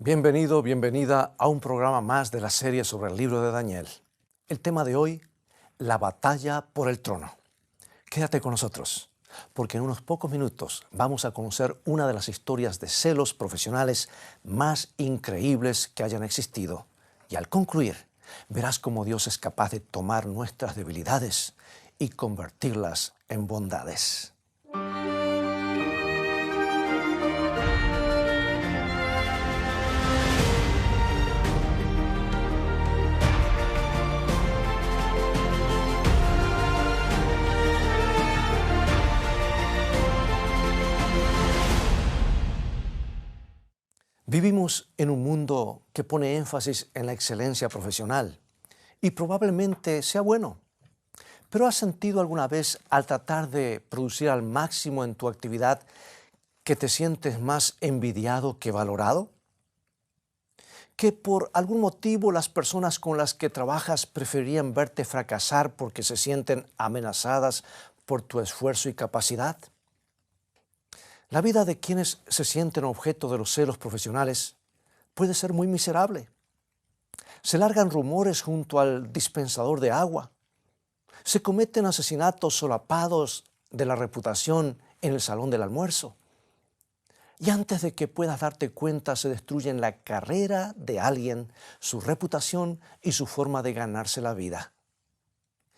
Bienvenido, bienvenida a un programa más de la serie sobre el libro de Daniel. El tema de hoy, la batalla por el trono. Quédate con nosotros, porque en unos pocos minutos vamos a conocer una de las historias de celos profesionales más increíbles que hayan existido. Y al concluir, verás cómo Dios es capaz de tomar nuestras debilidades y convertirlas en bondades. Vivimos en un mundo que pone énfasis en la excelencia profesional y probablemente sea bueno. ¿Pero has sentido alguna vez al tratar de producir al máximo en tu actividad que te sientes más envidiado que valorado? ¿Que por algún motivo las personas con las que trabajas preferirían verte fracasar porque se sienten amenazadas por tu esfuerzo y capacidad? La vida de quienes se sienten objeto de los celos profesionales puede ser muy miserable. Se largan rumores junto al dispensador de agua. Se cometen asesinatos solapados de la reputación en el salón del almuerzo. Y antes de que puedas darte cuenta, se destruyen la carrera de alguien, su reputación y su forma de ganarse la vida.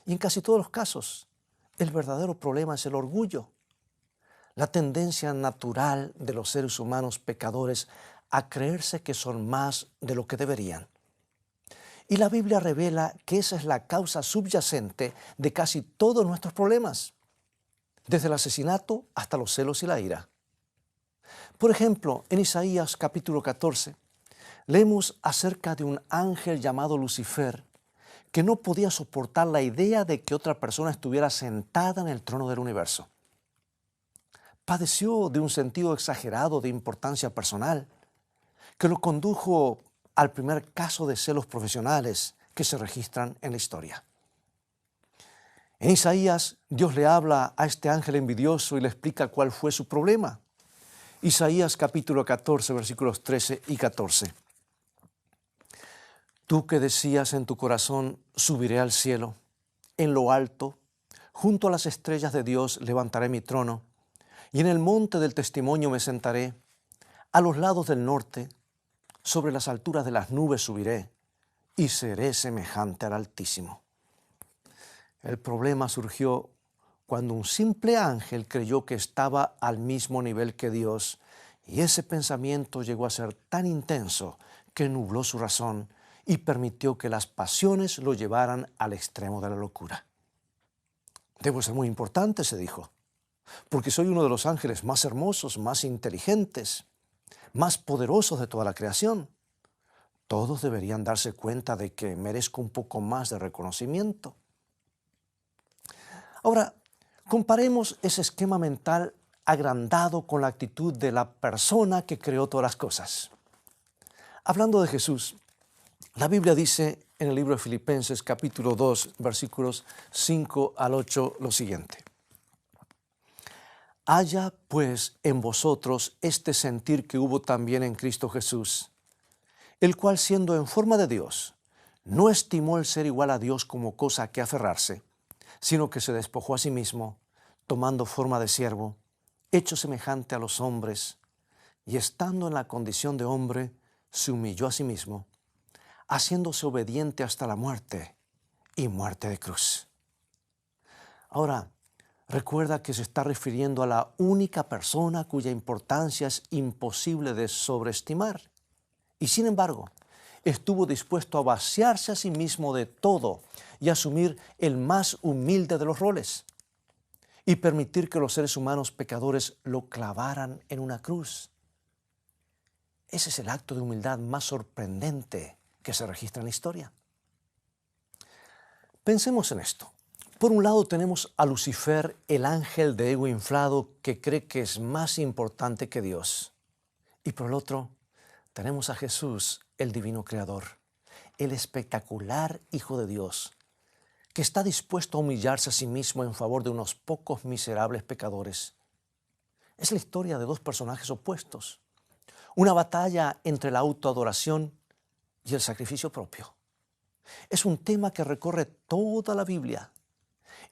Y en casi todos los casos, el verdadero problema es el orgullo. La tendencia natural de los seres humanos pecadores a creerse que son más de lo que deberían. Y la Biblia revela que esa es la causa subyacente de casi todos nuestros problemas, desde el asesinato hasta los celos y la ira. Por ejemplo, en Isaías capítulo 14, leemos acerca de un ángel llamado Lucifer que no podía soportar la idea de que otra persona estuviera sentada en el trono del universo. Padeció de un sentido exagerado de importancia personal que lo condujo al primer caso de celos profesionales que se registran en la historia. En Isaías, Dios le habla a este ángel envidioso y le explica cuál fue su problema. Isaías capítulo 14, versículos 13 y 14. Tú que decías en tu corazón, subiré al cielo, en lo alto, junto a las estrellas de Dios levantaré mi trono, y en el monte del testimonio me sentaré, a los lados del norte, sobre las alturas de las nubes subiré, y seré semejante al Altísimo. El problema surgió cuando un simple ángel creyó que estaba al mismo nivel que Dios, y ese pensamiento llegó a ser tan intenso que nubló su razón y permitió que las pasiones lo llevaran al extremo de la locura. Debo ser muy importante, se dijo, porque soy uno de los ángeles más hermosos, más inteligentes, más poderosos de toda la creación. Todos deberían darse cuenta de que merezco un poco más de reconocimiento. Ahora, comparemos ese esquema mental agrandado con la actitud de la persona que creó todas las cosas. Hablando de Jesús, la Biblia dice en el libro de Filipenses capítulo 2, versículos 5 al 8 lo siguiente. Haya pues en vosotros este sentir que hubo también en Cristo Jesús, el cual siendo en forma de Dios, no estimó el ser igual a Dios como cosa a que aferrarse, sino que se despojó a sí mismo, tomando forma de siervo, hecho semejante a los hombres, y estando en la condición de hombre, se humilló a sí mismo, haciéndose obediente hasta la muerte y muerte de cruz. Ahora, recuerda que se está refiriendo a la única persona cuya importancia es imposible de sobreestimar. Y sin embargo, estuvo dispuesto a vaciarse a sí mismo de todo y asumir el más humilde de los roles y permitir que los seres humanos pecadores lo clavaran en una cruz. Ese es el acto de humildad más sorprendente que se registra en la historia. Pensemos en esto. Por un lado tenemos a Lucifer, el ángel de ego inflado que cree que es más importante que Dios. Y por el otro, tenemos a Jesús, el divino creador, el espectacular Hijo de Dios, que está dispuesto a humillarse a sí mismo en favor de unos pocos miserables pecadores. Es la historia de dos personajes opuestos. una batalla entre la autoadoración y el sacrificio propio. Es un tema que recorre toda la Biblia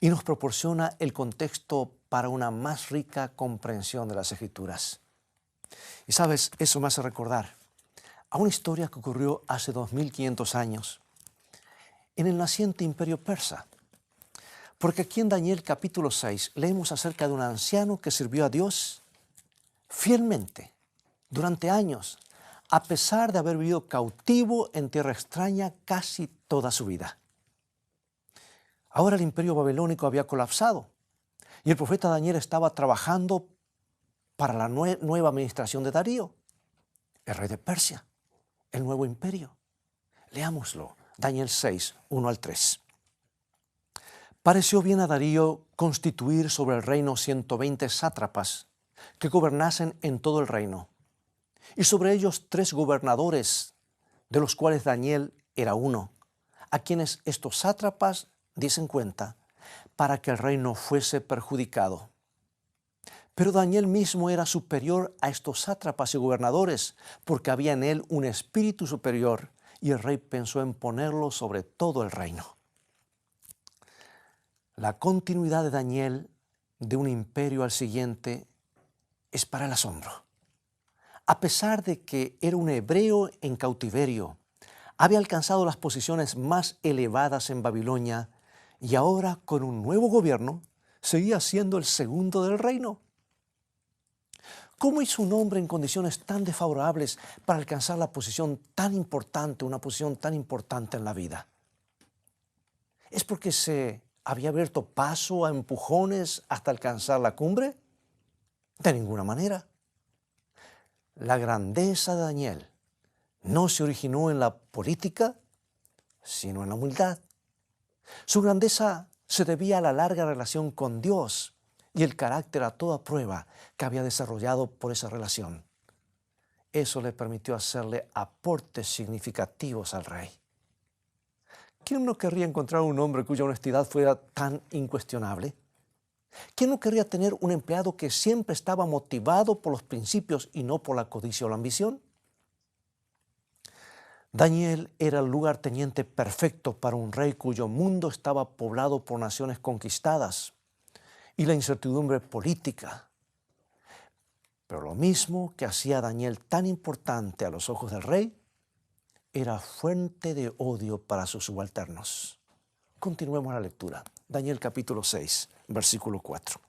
y nos proporciona el contexto para una más rica comprensión de las Escrituras. Y sabes, eso me hace recordar a una historia que ocurrió hace 2500 años en el naciente imperio persa. Porque aquí en Daniel capítulo 6 leemos acerca de un anciano que sirvió a Dios fielmente durante años, a pesar de haber vivido cautivo en tierra extraña casi toda su vida. Ahora el imperio babilónico había colapsado y el profeta Daniel estaba trabajando para la nueva administración de Darío, el rey de Persia, el nuevo imperio. Leámoslo, Daniel 6, 1 al 3. Pareció bien a Darío constituir sobre el reino 120 sátrapas que gobernasen en todo el reino, y sobre ellos 3 gobernadores, de los cuales Daniel era uno, a quienes estos sátrapas dicen cuenta, para que el reino fuese perjudicado. Pero Daniel mismo era superior a estos sátrapas y gobernadores, porque había en él un espíritu superior, y el rey pensó en ponerlo sobre todo el reino. La continuidad de Daniel de un imperio al siguiente es para el asombro. A pesar de que era un hebreo en cautiverio, había alcanzado las posiciones más elevadas en Babilonia y ahora con un nuevo gobierno seguía siendo el segundo del reino. ¿Cómo hizo un hombre en condiciones tan desfavorables para alcanzar la posición tan importante, una posición tan importante en la vida? ¿Es porque se había abierto paso a empujones hasta alcanzar la cumbre? De ninguna manera. La grandeza de Daniel no se originó en la política, sino en la humildad. Su grandeza se debía a la larga relación con Dios y el carácter a toda prueba que había desarrollado por esa relación. Eso le permitió hacerle aportes significativos al rey. ¿Quién no querría encontrar un hombre cuya honestidad fuera tan incuestionable? ¿Quién no querría tener un empleado que siempre estaba motivado por los principios y no por la codicia o la ambición? Daniel era el lugarteniente perfecto para un rey cuyo mundo estaba poblado por naciones conquistadas y la incertidumbre política. Pero lo mismo que hacía a Daniel tan importante a los ojos del rey, era fuente de odio para sus subalternos. Continuemos la lectura. Daniel capítulo 6, versículo 4.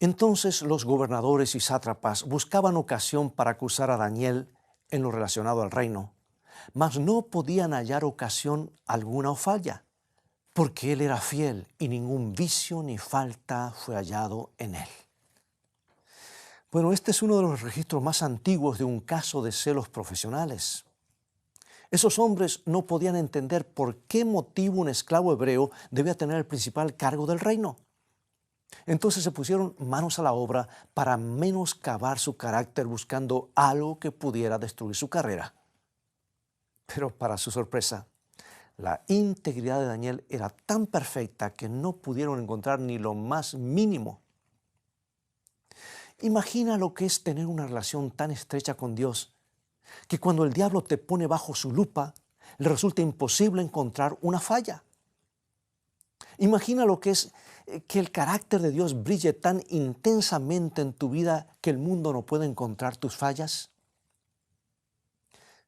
Entonces los gobernadores y sátrapas buscaban ocasión para acusar a Daniel en lo relacionado al reino, mas no podían hallar ocasión alguna o falla, porque él era fiel y ningún vicio ni falta fue hallado en él. Bueno, este es uno de los registros más antiguos de un caso de celos profesionales. Esos hombres no podían entender por qué motivo un esclavo hebreo debía tener el principal cargo del reino. Entonces se pusieron manos a la obra para menoscabar su carácter buscando algo que pudiera destruir su carrera. Pero para su sorpresa, la integridad de Daniel era tan perfecta que no pudieron encontrar ni lo más mínimo. Imagina lo que es tener una relación tan estrecha con Dios, que cuando el diablo te pone bajo su lupa, le resulta imposible encontrar una falla. Imagina lo que es que el carácter de Dios brille tan intensamente en tu vida que el mundo no puede encontrar tus fallas.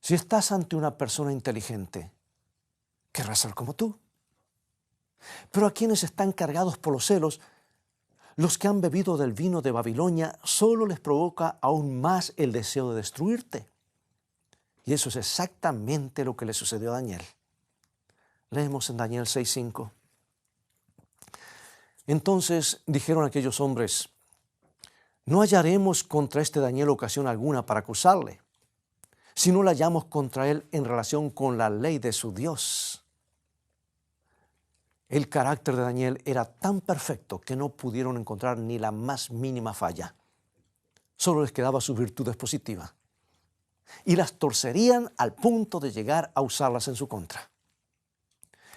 Si estás ante una persona inteligente, querrá ser como tú. Pero a quienes están cargados por los celos, los que han bebido del vino de Babilonia, solo les provoca aún más el deseo de destruirte. Y eso es exactamente lo que le sucedió a Daniel. Leemos en Daniel 6:5. Entonces dijeron aquellos hombres: no hallaremos contra este Daniel ocasión alguna para acusarle, si no la hallamos contra él en relación con la ley de su Dios. El carácter de Daniel era tan perfecto que no pudieron encontrar ni la más mínima falla. Solo les quedaba sus virtudes positivas. Y las torcerían al punto de llegar a usarlas en su contra.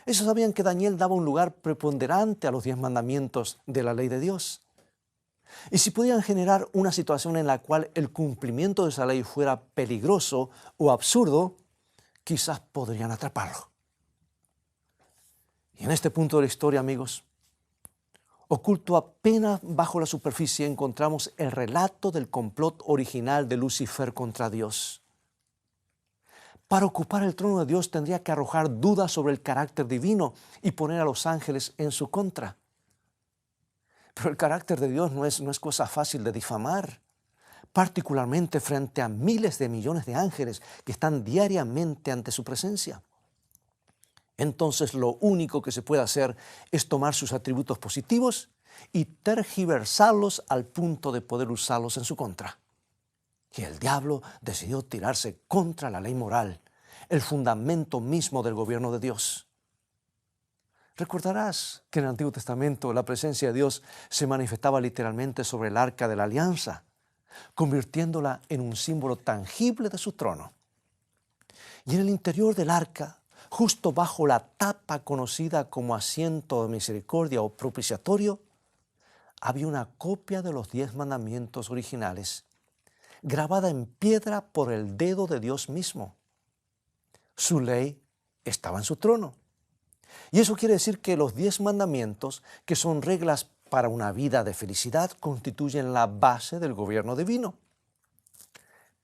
Ellos sabían que Daniel daba un lugar preponderante a los 10 mandamientos de la ley de Dios. Y si podían generar una situación en la cual el cumplimiento de esa ley fuera peligroso o absurdo, quizás podrían atraparlo. Y en este punto de la historia, amigos, oculto apenas bajo la superficie, encontramos el relato del complot original de Lucifer contra Dios. Para ocupar el trono de Dios tendría que arrojar dudas sobre el carácter divino y poner a los ángeles en su contra. Pero el carácter de Dios no es cosa fácil de difamar, particularmente frente a miles de millones de ángeles que están diariamente ante su presencia. Entonces lo único que se puede hacer es tomar sus atributos positivos y tergiversarlos al punto de poder usarlos en su contra. Y el diablo decidió tirarse contra la ley moral, el fundamento mismo del gobierno de Dios. Recordarás que en el Antiguo Testamento la presencia de Dios se manifestaba literalmente sobre el arca de la alianza, convirtiéndola en un símbolo tangible de su trono. Y en el interior del arca, justo bajo la tapa conocida como asiento de misericordia o propiciatorio, había una copia de los 10 mandamientos originales, grabada en piedra por el dedo de Dios mismo. Su ley estaba en su trono. Y eso quiere decir que los 10 mandamientos, que son reglas para una vida de felicidad, constituyen la base del gobierno divino.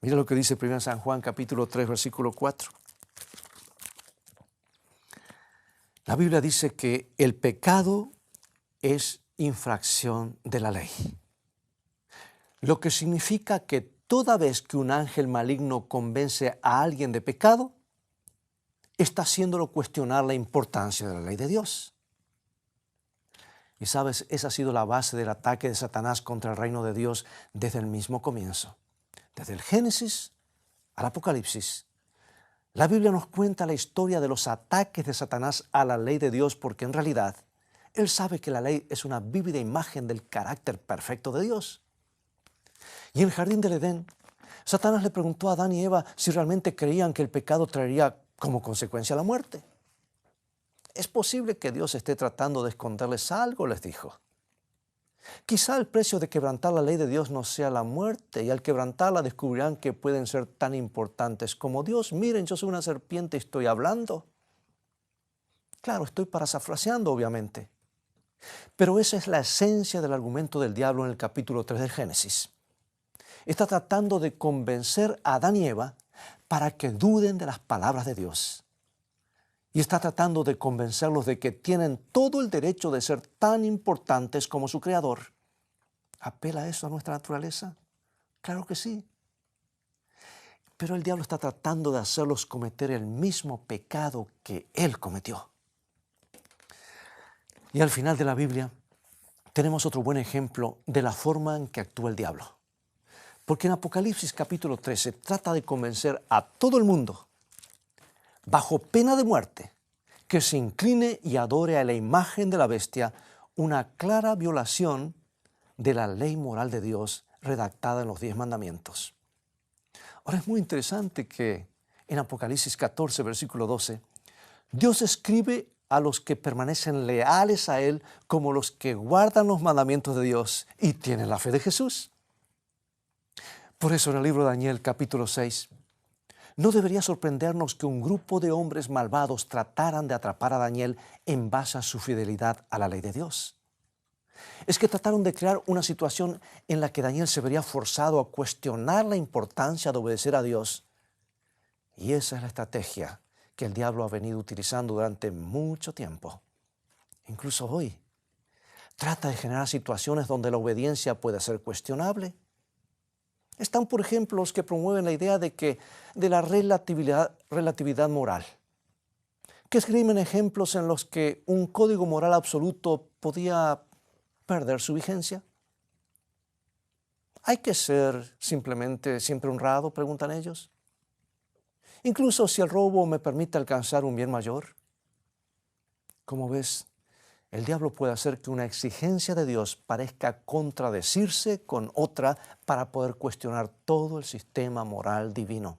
Mira lo que dice 1 San Juan capítulo 3, versículo 4. La Biblia dice que el pecado es infracción de la ley. Lo que significa que toda vez que un ángel maligno convence a alguien de pecado, está haciéndolo cuestionar la importancia de la ley de Dios. Y sabes, esa ha sido la base del ataque de Satanás contra el reino de Dios desde el mismo comienzo. Desde el Génesis al Apocalipsis. La Biblia nos cuenta la historia de los ataques de Satanás a la ley de Dios porque en realidad él sabe que la ley es una vívida imagen del carácter perfecto de Dios. Y en el jardín del Edén, Satanás le preguntó a Adán y Eva si realmente creían que el pecado traería como consecuencia la muerte. Es posible que Dios esté tratando de esconderles algo, les dijo. Quizá el precio de quebrantar la ley de Dios no sea la muerte, y al quebrantarla descubrirán que pueden ser tan importantes como Dios. Miren, yo soy una serpiente y estoy hablando. Claro, estoy parafraseando, obviamente. Pero esa es la esencia del argumento del diablo en el capítulo 3 del Génesis. Está tratando de convencer a Adán y Eva para que duden de las palabras de Dios. Y está tratando de convencerlos de que tienen todo el derecho de ser tan importantes como su Creador. ¿Apela eso a nuestra naturaleza? Claro que sí. Pero el diablo está tratando de hacerlos cometer el mismo pecado que él cometió. Y al final de la Biblia tenemos otro buen ejemplo de la forma en que actúa el diablo. Porque en Apocalipsis capítulo 13 trata de convencer a todo el mundo, bajo pena de muerte, que se incline y adore a la imagen de la bestia, una clara violación de la ley moral de Dios redactada en los 10 mandamientos. Ahora es muy interesante que en Apocalipsis 14, versículo 12, Dios escribe a los que permanecen leales a Él como los que guardan los mandamientos de Dios y tienen la fe de Jesús. Por eso en el libro de Daniel, capítulo 6, no debería sorprendernos que un grupo de hombres malvados trataran de atrapar a Daniel en base a su fidelidad a la ley de Dios. Es que trataron de crear una situación en la que Daniel se vería forzado a cuestionar la importancia de obedecer a Dios. Y esa es la estrategia que el diablo ha venido utilizando durante mucho tiempo. Incluso hoy, trata de generar situaciones donde la obediencia puede ser cuestionable. Están, por ejemplo, los que promueven la idea de la relatividad moral, que escriben ejemplos en los que un código moral absoluto podía perder su vigencia. ¿Hay que ser simplemente siempre honrado?, preguntan ellos. Incluso si el robo me permite alcanzar un bien mayor. Como ves, el diablo puede hacer que una exigencia de Dios parezca contradecirse con otra para poder cuestionar todo el sistema moral divino.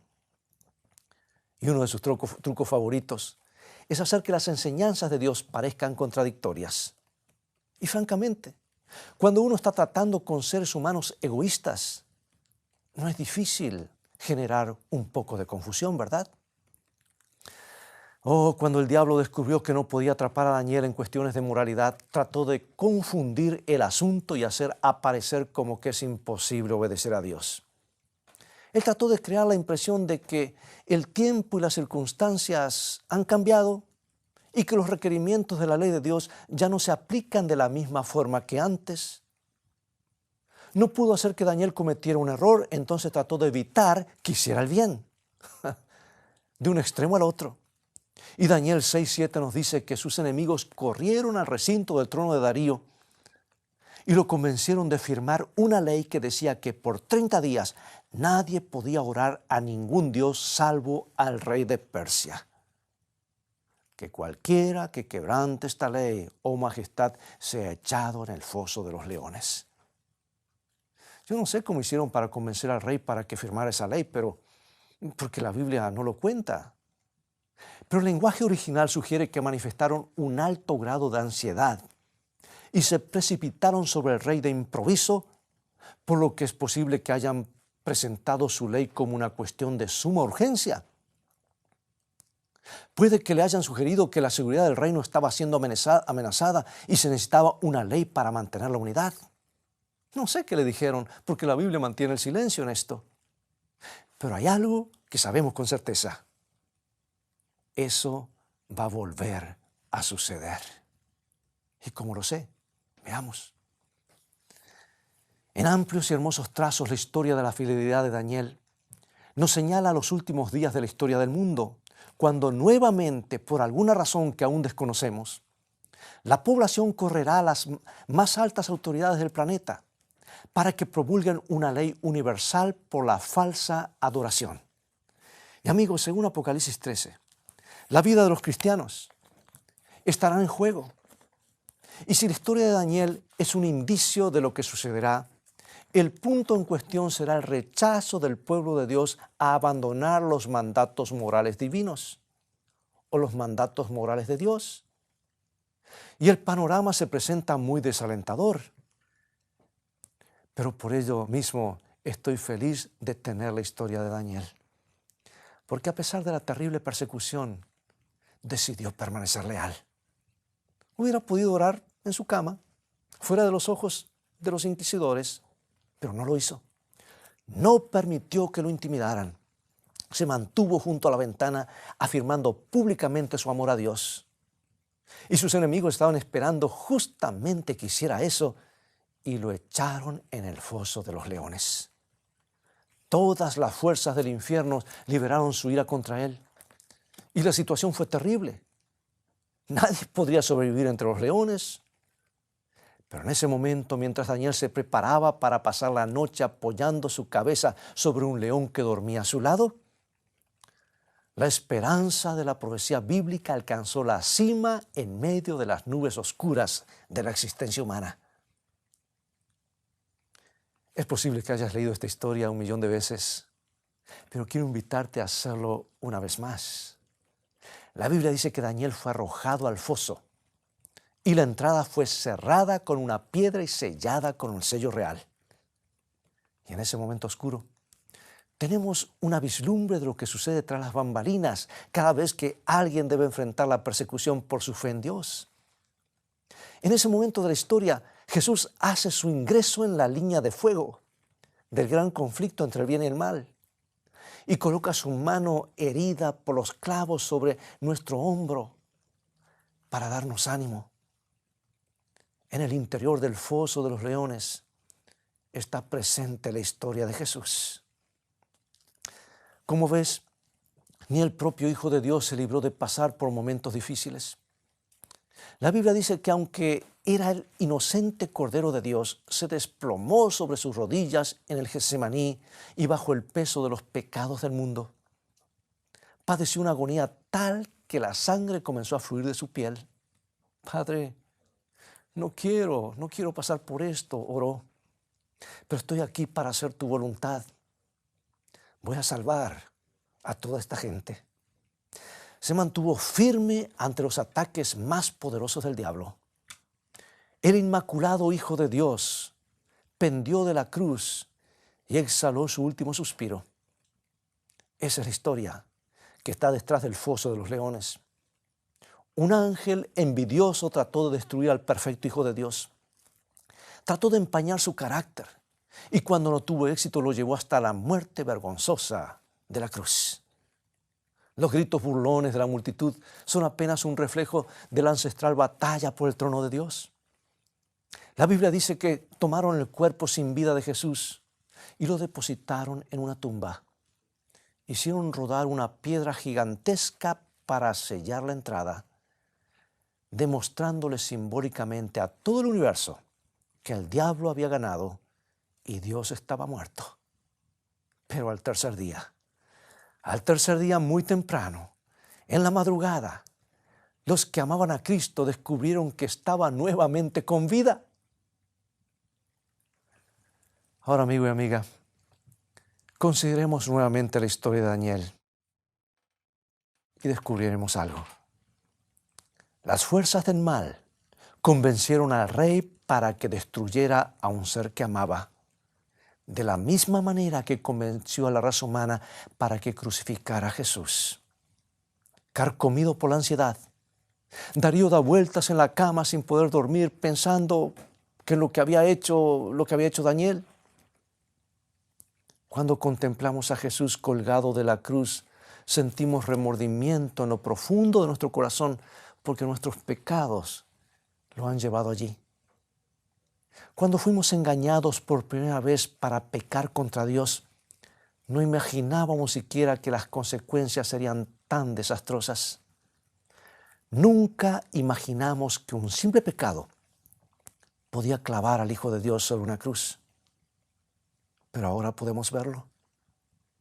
Y uno de sus trucos favoritos es hacer que las enseñanzas de Dios parezcan contradictorias. Y francamente, Cuando uno está tratando con seres humanos egoístas, no es difícil generar un poco de confusión, ¿verdad? Oh, cuando el diablo descubrió que no podía atrapar a Daniel en cuestiones de moralidad, trató de confundir el asunto y hacer aparecer como que es imposible obedecer a Dios. Él trató de crear la impresión de que el tiempo y las circunstancias han cambiado y que los requerimientos de la ley de Dios ya no se aplican de la misma forma que antes. No pudo hacer que Daniel cometiera un error, entonces trató de evitar que hiciera el bien, de un extremo al otro. Y Daniel 6:7 nos dice que sus enemigos corrieron al recinto del trono de Darío y lo convencieron de firmar una ley que decía que por 30 días nadie podía orar a ningún dios salvo al rey de Persia. Que cualquiera que quebrante esta ley, oh majestad, sea echado en el foso de los leones. Yo no sé cómo hicieron para convencer al rey para que firmara esa ley, porque la Biblia no lo cuenta. Pero el lenguaje original sugiere que manifestaron un alto grado de ansiedad y se precipitaron sobre el rey de improviso, por lo que es posible que hayan presentado su ley como una cuestión de suma urgencia. Puede que le hayan sugerido que la seguridad del reino estaba siendo amenazada y se necesitaba una ley para mantener la unidad. No sé qué le dijeron, porque la Biblia mantiene el silencio en esto. Pero hay algo que sabemos con certeza. Eso va a volver a suceder. ¿Y cómo lo sé? Veamos. En amplios y hermosos trazos, la historia de la fidelidad de Daniel nos señala los últimos días de la historia del mundo, cuando nuevamente, por alguna razón que aún desconocemos, la población correrá a las más altas autoridades del planeta para que promulguen una ley universal por la falsa adoración. Y amigos, según Apocalipsis 13, la vida de los cristianos estará en juego. Y si la historia de Daniel es un indicio de lo que sucederá, el punto en cuestión será el rechazo del pueblo de Dios a abandonar los mandatos morales divinos o los mandatos morales de Dios. Y el panorama se presenta muy desalentador. Pero por ello mismo estoy feliz de tener la historia de Daniel. Porque a pesar de la terrible persecución, decidió permanecer leal. Hubiera podido orar en su cama, fuera de los ojos de los inquisidores, pero no lo hizo. No permitió que lo intimidaran. Se mantuvo junto a la ventana, afirmando públicamente su amor a Dios. Y sus enemigos estaban esperando justamente que hiciera eso, y lo echaron en el foso de los leones. Todas las fuerzas del infierno liberaron su ira contra él. Y la situación fue terrible. Nadie podría sobrevivir entre los leones. Pero en ese momento, mientras Daniel se preparaba para pasar la noche apoyando su cabeza sobre un león que dormía a su lado, la esperanza de la profecía bíblica alcanzó la cima en medio de las nubes oscuras de la existencia humana. Es posible que hayas leído esta historia 1.000.000 de veces, pero quiero invitarte a hacerlo una vez más. La Biblia dice que Daniel fue arrojado al foso y la entrada fue cerrada con una piedra y sellada con un sello real. Y en ese momento oscuro tenemos una vislumbre de lo que sucede tras las bambalinas cada vez que alguien debe enfrentar la persecución por su fe en Dios. En ese momento de la historia, Jesús hace su ingreso en la línea de fuego del gran conflicto entre el bien y el mal y coloca su mano herida por los clavos sobre nuestro hombro para darnos ánimo. En el interior del foso de los leones está presente la historia de Jesús. Como ves, ni el propio Hijo de Dios se libró de pasar por momentos difíciles. La Biblia dice que aunque era el inocente Cordero de Dios, se desplomó sobre sus rodillas en el Getsemaní y bajo el peso de los pecados del mundo. Padeció una agonía tal que la sangre comenzó a fluir de su piel. Padre, no quiero pasar por esto, oró, pero estoy aquí para hacer tu voluntad. Voy a salvar a toda esta gente. Se mantuvo firme ante los ataques más poderosos del diablo. el inmaculado Hijo de Dios pendió de la cruz y exhaló su último suspiro. Esa es la historia que está detrás del foso de los leones. Un ángel envidioso trató de destruir al perfecto Hijo de Dios. Trató de empañar su carácter y cuando no tuvo éxito lo llevó hasta la muerte vergonzosa de la cruz. Los gritos burlones de la multitud son apenas un reflejo de la ancestral batalla por el trono de Dios. La Biblia dice que tomaron el cuerpo sin vida de Jesús y lo depositaron en una tumba. Hicieron rodar una piedra gigantesca para sellar la entrada, demostrándole simbólicamente a todo el universo que el diablo había ganado y Dios estaba muerto. Pero al tercer día muy temprano, en la madrugada, los que amaban a Cristo descubrieron que estaba nuevamente con vida. Ahora, amigo y amiga, consideremos nuevamente la historia de Daniel y descubriremos algo. Las fuerzas del mal convencieron al rey para que destruyera a un ser que amaba, de la misma manera que convenció a la raza humana para que crucificara a Jesús. Carcomido por la ansiedad, Darío da vueltas en la cama sin poder dormir, pensando que lo que había hecho Daniel. Cuando contemplamos a Jesús colgado de la cruz, sentimos remordimiento en lo profundo de nuestro corazón porque nuestros pecados lo han llevado allí. Cuando fuimos engañados por primera vez para pecar contra Dios, no imaginábamos siquiera que las consecuencias serían tan desastrosas. Nunca imaginamos que un simple pecado podía clavar al Hijo de Dios sobre una cruz. Pero ahora podemos verlo.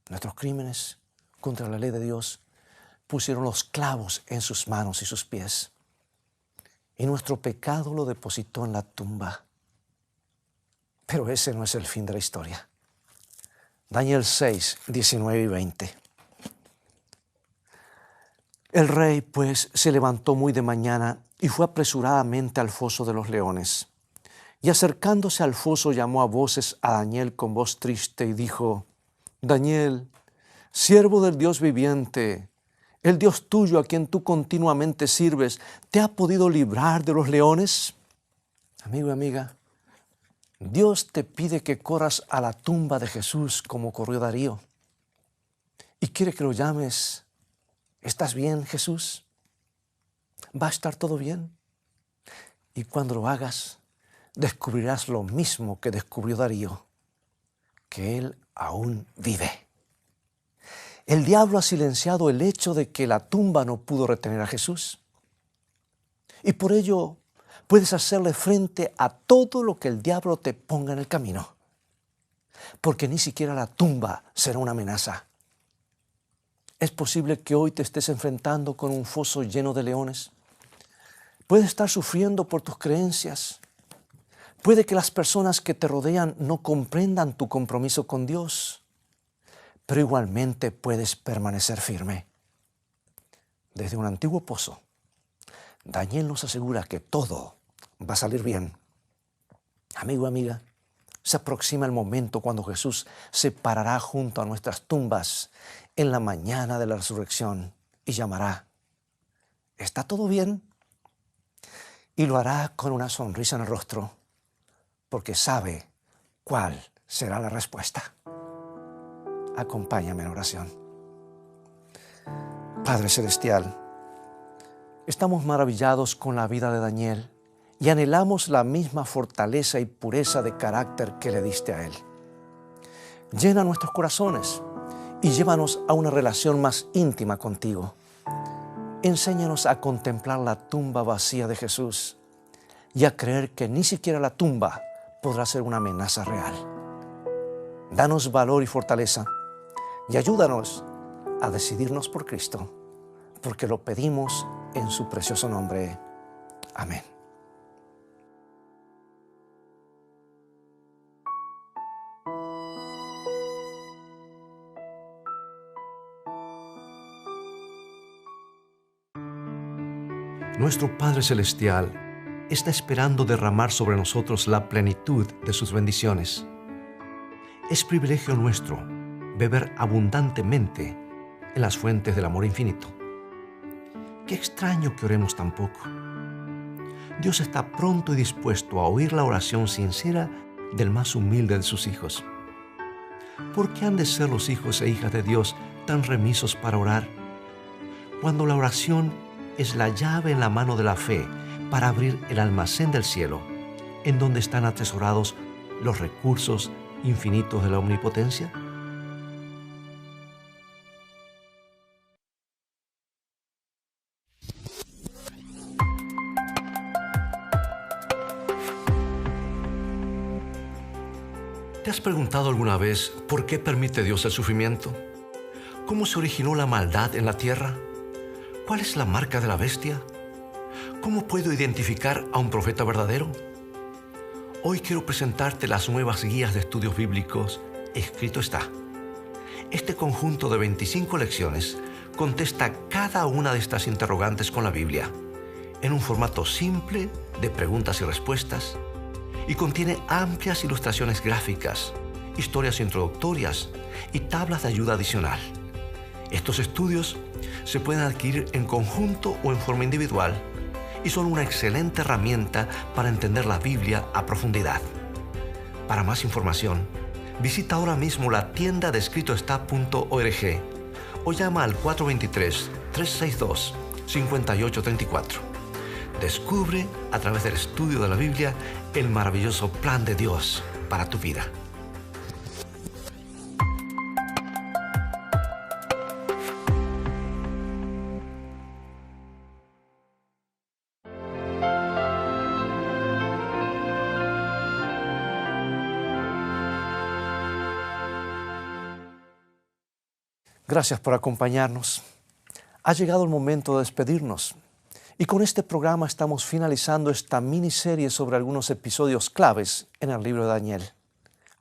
Nuestros crímenes contra la ley de Dios pusieron los clavos en sus manos y sus pies. Y nuestro pecado lo depositó en la tumba. Pero ese no es el fin de la historia. Daniel 6, 19 y 20. El rey, pues, se levantó muy de mañana y fue apresuradamente al foso de los leones. Y acercándose al foso llamó a voces a Daniel con voz triste y dijo: Daniel, siervo del Dios viviente, el Dios tuyo a quien tú continuamente sirves, ¿te ha podido librar de los leones? Amigo y amiga, Dios te pide que corras a la tumba de Jesús como corrió Darío. Y quiere que lo llames: ¿estás bien, Jesús? ¿Va a estar todo bien? Y cuando lo hagas, descubrirás lo mismo que descubrió Darío, que Él aún vive. El diablo ha silenciado el hecho de que la tumba no pudo retener a Jesús. Y por ello puedes hacerle frente a todo lo que el diablo te ponga en el camino. Porque ni siquiera la tumba será una amenaza. Es posible que hoy te estés enfrentando con un foso lleno de leones. Puedes estar sufriendo por tus creencias. Puede que las personas que te rodean no comprendan tu compromiso con Dios, pero igualmente puedes permanecer firme. Desde un antiguo pozo, Daniel nos asegura que todo va a salir bien. Amigo, amiga, se aproxima el momento cuando Jesús se parará junto a nuestras tumbas en la mañana de la resurrección y llamará: ¿está todo bien? Y lo hará con una sonrisa en el rostro, porque sabe cuál será la respuesta. Acompáñame en oración. Padre Celestial, estamos maravillados con la vida de Daniel y anhelamos la misma fortaleza y pureza de carácter que le diste a él. Llena nuestros corazones y llévanos a una relación más íntima contigo. Enséñanos a contemplar la tumba vacía de Jesús y a creer que ni siquiera la tumba podrá ser una amenaza real. Danos valor y fortaleza y ayúdanos a decidirnos por Cristo, porque lo pedimos en su precioso nombre. Amén. Nuestro Padre Celestial, está esperando derramar sobre nosotros la plenitud de sus bendiciones. Es privilegio nuestro beber abundantemente en las fuentes del amor infinito. Qué extraño que oremos tan poco. Dios está pronto y dispuesto a oír la oración sincera del más humilde de sus hijos. ¿Por qué han de ser los hijos e hijas de Dios tan remisos para orar? Cuando la oración es la llave en la mano de la fe para abrir el almacén del cielo, en donde están atesorados los recursos infinitos de la omnipotencia. ¿Te has preguntado alguna vez por qué permite Dios el sufrimiento? ¿Cómo se originó la maldad en la tierra? ¿Cuál es la marca de la bestia? ¿Cómo puedo identificar a un profeta verdadero? Hoy quiero presentarte las nuevas guías de estudios bíblicos, Escrito está. Este conjunto de 25 lecciones contesta cada una de estas interrogantes con la Biblia, en un formato simple de preguntas y respuestas, y contiene amplias ilustraciones gráficas, historias introductorias y tablas de ayuda adicional. Estos estudios se pueden adquirir en conjunto o en forma individual y son una excelente herramienta para entender la Biblia a profundidad. Para más información, visita ahora mismo la tienda de escritoestá.org o llama al 423-362-5834. Descubre a través del estudio de la Biblia el maravilloso plan de Dios para tu vida. Gracias por acompañarnos. Ha llegado el momento de despedirnos. Y con este programa estamos finalizando esta miniserie sobre algunos episodios claves en el libro de Daniel.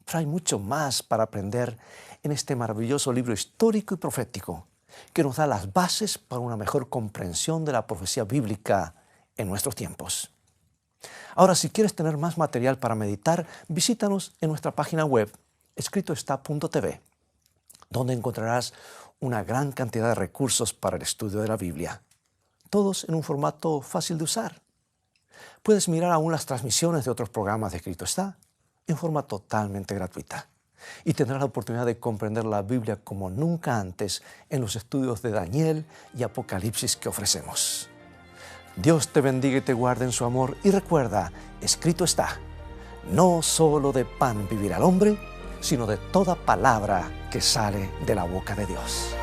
Pero hay mucho más para aprender en este maravilloso libro histórico y profético que nos da las bases para una mejor comprensión de la profecía bíblica en nuestros tiempos. Ahora, si quieres tener más material para meditar, visítanos en nuestra página web, escritoestá.tv, donde encontrarás una gran cantidad de recursos para el estudio de la Biblia, todos en un formato fácil de usar. Puedes mirar aún las transmisiones de otros programas de Escrito Está en forma totalmente gratuita y tendrás la oportunidad de comprender la Biblia como nunca antes en los estudios de Daniel y Apocalipsis que ofrecemos. Dios te bendiga y te guarde en su amor y recuerda, Escrito está, no solo de pan vivirá el hombre, sino de toda palabra que sale de la boca de Dios.